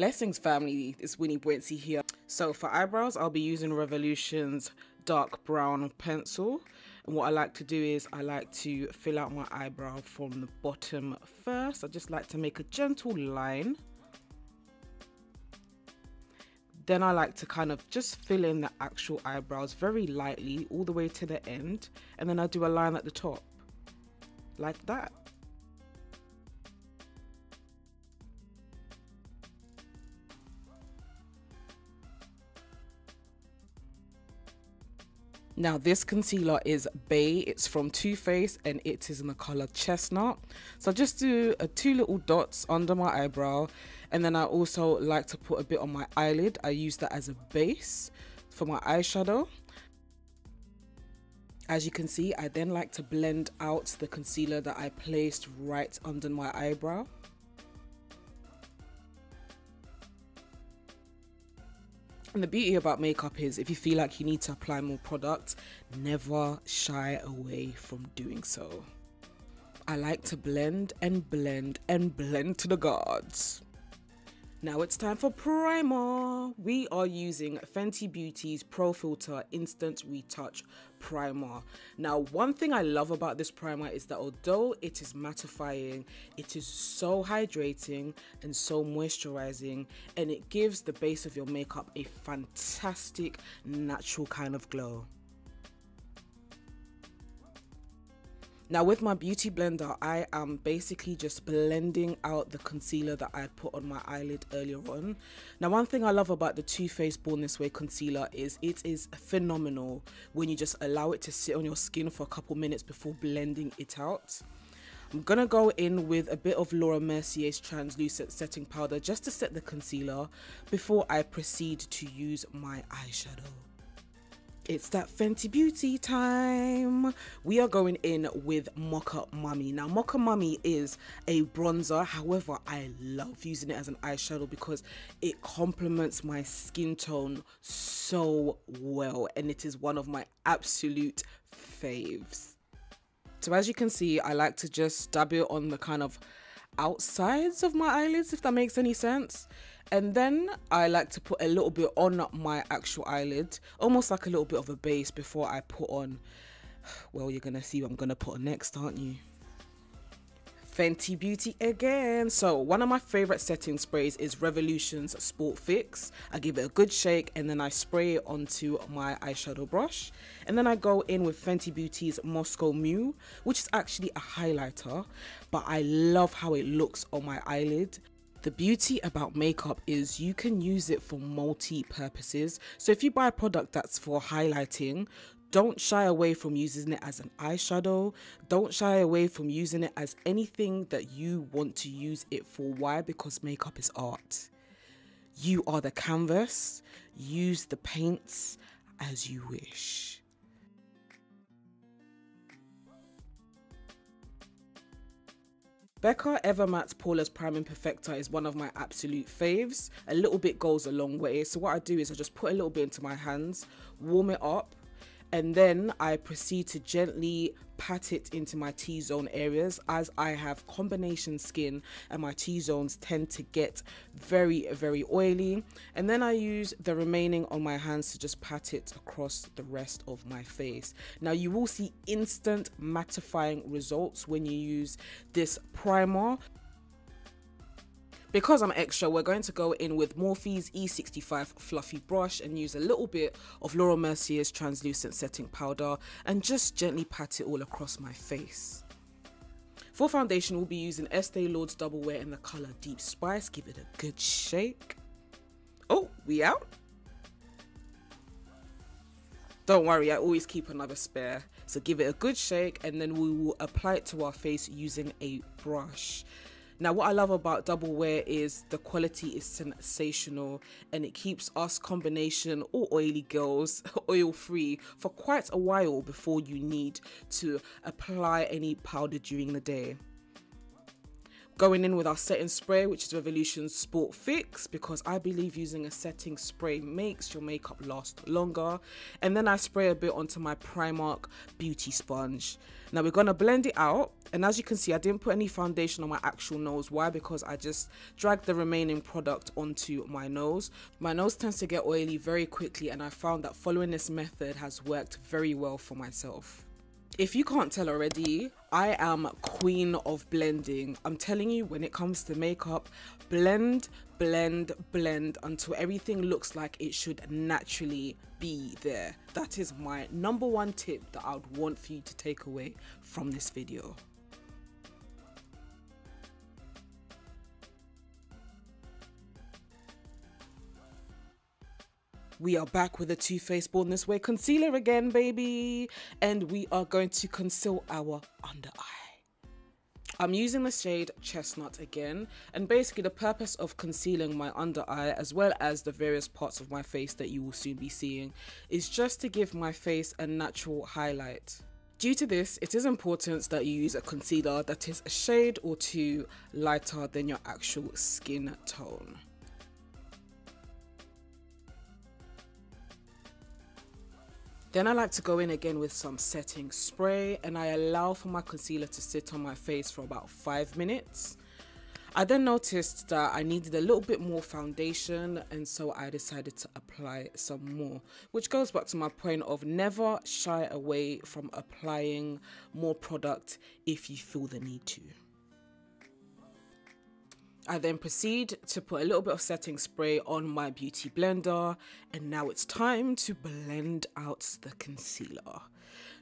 Blessings family, it's Winnie Buency here. So for eyebrows, I'll be using Revolution's dark brown pencil. And what I like to do is I like to fill out my eyebrow from the bottom first. I just like to make a gentle line. Then I like to kind of just fill in the actual eyebrows very lightly all the way to the end. And then I do a line at the top, like that. Now this concealer is Bay, it's from Too Faced and it is in the color Chestnut. So I just do two little dots under my eyebrow, and then I also like to put a bit on my eyelid. I use that as a base for my eyeshadow. As you can see, I then like to blend out the concealer that I placed right under my eyebrow. And the beauty about makeup is if you feel like you need to apply more product, never shy away from doing so. I like to blend and blend and blend to the gods. Now it's time for primer. We are using Fenty Beauty's Pro Filter Instant Retouch Primer. Now, one thing I love about this primer is that although it is mattifying, it is so hydrating and so moisturizing, and it gives the base of your makeup a fantastic natural kind of glow. Now with my beauty blender, I am basically just blending out the concealer that I put on my eyelid earlier on. Now one thing I love about the Too Faced Born This Way concealer is it is phenomenal when you just allow it to sit on your skin for a couple minutes before blending it out. I'm gonna go in with a bit of Laura Mercier's translucent setting powder just to set the concealer before I proceed to use my eyeshadow. It's that Fenty Beauty time. We are going in with Mocha Mummy. Now Mocha Mummy is a bronzer, however I love using it as an eyeshadow because it complements my skin tone so well, and it is one of my absolute faves. So as you can see, I like to just dab it on the kind of outsides of my eyelids, if that makes any sense. And then I like to put a little bit on my actual eyelid, almost like a little bit of a base before I put on, well, you're gonna see what I'm gonna put on next, aren't you? Fenty Beauty again. So one of my favorite setting sprays is Revolution's Sport Fix. I give it a good shake and then I spray it onto my eyeshadow brush. And then I go in with Fenty Beauty's Moscow Mule, which is actually a highlighter, but I love how it looks on my eyelid. The beauty about makeup is you can use it for multi-purposes. So if you buy a product that's for highlighting, don't shy away from using it as an eyeshadow. Don't shy away from using it as anything that you want to use it for. Why? Because makeup is art. You are the canvas. Use the paints as you wish. Becca Evermatte Poreless Priming Perfector is one of my absolute faves. A little bit goes a long way. So what I do is I just put a little bit into my hands, warm it up, and then I proceed to gently pat it into my T-zone areas, as I have combination skin and my T-zones tend to get very, very oily. And then I use the remaining on my hands to just pat it across the rest of my face. Now you will see instant mattifying results when you use this primer. Because I'm extra, we're going to go in with Morphe's E65 Fluffy Brush and use a little bit of Laura Mercier's translucent setting powder and just gently pat it all across my face. For foundation, we'll be using Estee Lauder's Double Wear in the color Deep Spice. Give it a good shake. Oh, we out? Don't worry, I always keep another spare. So give it a good shake and then we will apply it to our face using a brush. Now what I love about Double Wear is the quality is sensational and it keeps us combination or oily girls oil free for quite a while before you need to apply any powder during the day. Going in with our setting spray, which is Revolution Sport Fix, because I believe using a setting spray makes your makeup last longer. And then I spray a bit onto my Primark beauty sponge. Now we're gonna blend it out, and as you can see, I didn't put any foundation on my actual nose. Why? Because I just dragged the remaining product onto my nose. My nose tends to get oily very quickly, and I found that following this method has worked very well for myself. If you can't tell already, I am queen of blending. I'm telling you, when it comes to makeup, blend, blend, blend until everything looks like it should naturally be there. That is my number one tip that I would want for you to take away from this video. We are back with the Too Faced Born This Way concealer again, baby. And we are going to conceal our under eye. I'm using the shade Chestnut again. And basically the purpose of concealing my under eye, as well as the various parts of my face that you will soon be seeing, is just to give my face a natural highlight. Due to this, it is important that you use a concealer that is a shade or two lighter than your actual skin tone. Then I like to go in again with some setting spray, and I allow for my concealer to sit on my face for about 5 minutes. I then noticed that I needed a little bit more foundation, and so I decided to apply some more, which goes back to my point of never shy away from applying more product if you feel the need to. I then proceed to put a little bit of setting spray on my beauty blender, and now it's time to blend out the concealer.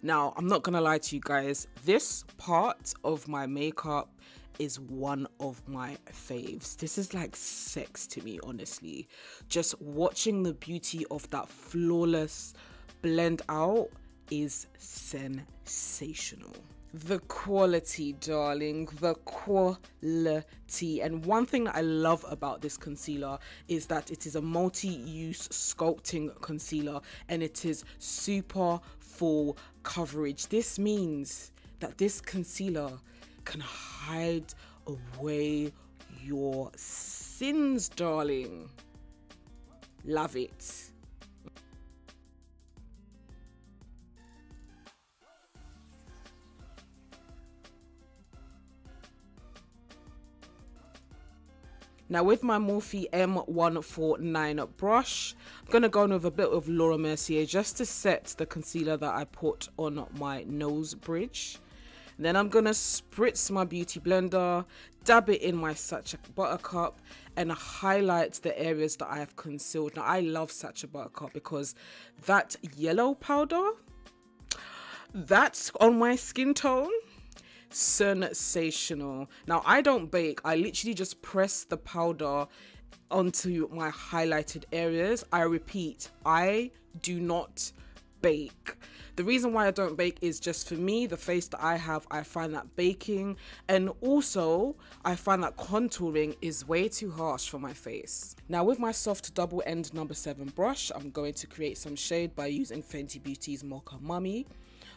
Now, I'm not gonna lie to you guys, this part of my makeup is one of my faves. This is like sex to me, honestly. Just watching the beauty of that flawless blend out is sensational. The quality, darling, the quality. And one thing that I love about this concealer is that it is a multi-use sculpting concealer, and it is super full coverage. This means that this concealer can hide away your sins, darling. Love it. Now with my Morphe M149 brush, I'm going to go in with a bit of Laura Mercier just to set the concealer that I put on my nose bridge. Then I'm going to spritz my beauty blender, dab it in my Sacha Buttercup, and highlight the areas that I have concealed. Now I love Sacha Buttercup because that yellow powder, that's on my skin tone, sensational. Now I don't bake, I literally just press the powder onto my highlighted areas. I repeat, I do not bake. The reason why I don't bake is just for me, the face that I have, I find that baking, and also I find that contouring is way too harsh for my face. Now with my soft double end number 7 brush, I'm going to create some shade by using Fenty Beauty's Mocha Mummy.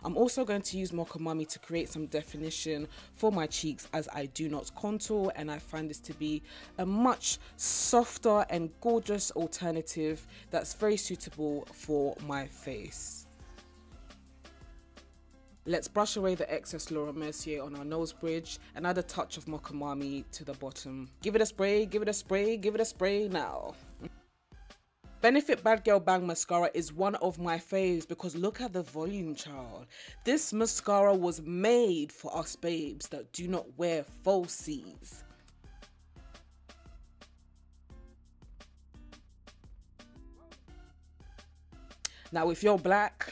I'm also going to use Mocha Mummy to create some definition for my cheeks, as I do not contour, and I find this to be a much softer and gorgeous alternative that's very suitable for my face. Let's brush away the excess Laura Mercier on our nose bridge and add a touch of Mocha Mummy to the bottom. Give it a spray, give it a spray, give it a spray now. Benefit Bad Girl Bang Mascara is one of my faves because look at the volume, child. This mascara was made for us babes that do not wear falsies. Now if you're black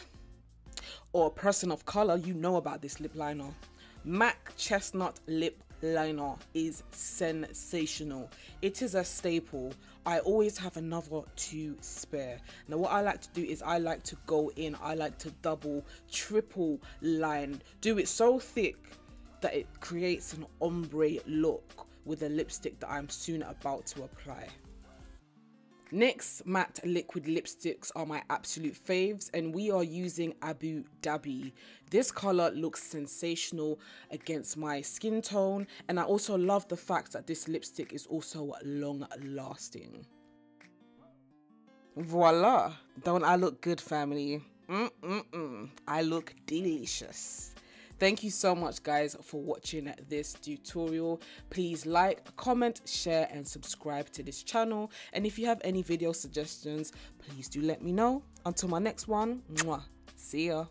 or a person of color, you know about this lip liner. MAC Chestnut Lip Liner is sensational. It is a staple. I always have another to spare. Now what I like to do is I like to go in, I like to double, triple line, do it so thick that it creates an ombre look with the lipstick that I'm soon about to apply. NYX matte liquid lipsticks are my absolute faves, and we are using Abu Dhabi. This color looks sensational against my skin tone, and I also love the fact that this lipstick is also long lasting. Voila! Don't I look good, family? I look delicious. Thank you so much, guys, for watching this tutorial. Please like, comment, share, and subscribe to this channel. And if you have any video suggestions, please do let me know. Until my next one, mwah, see ya.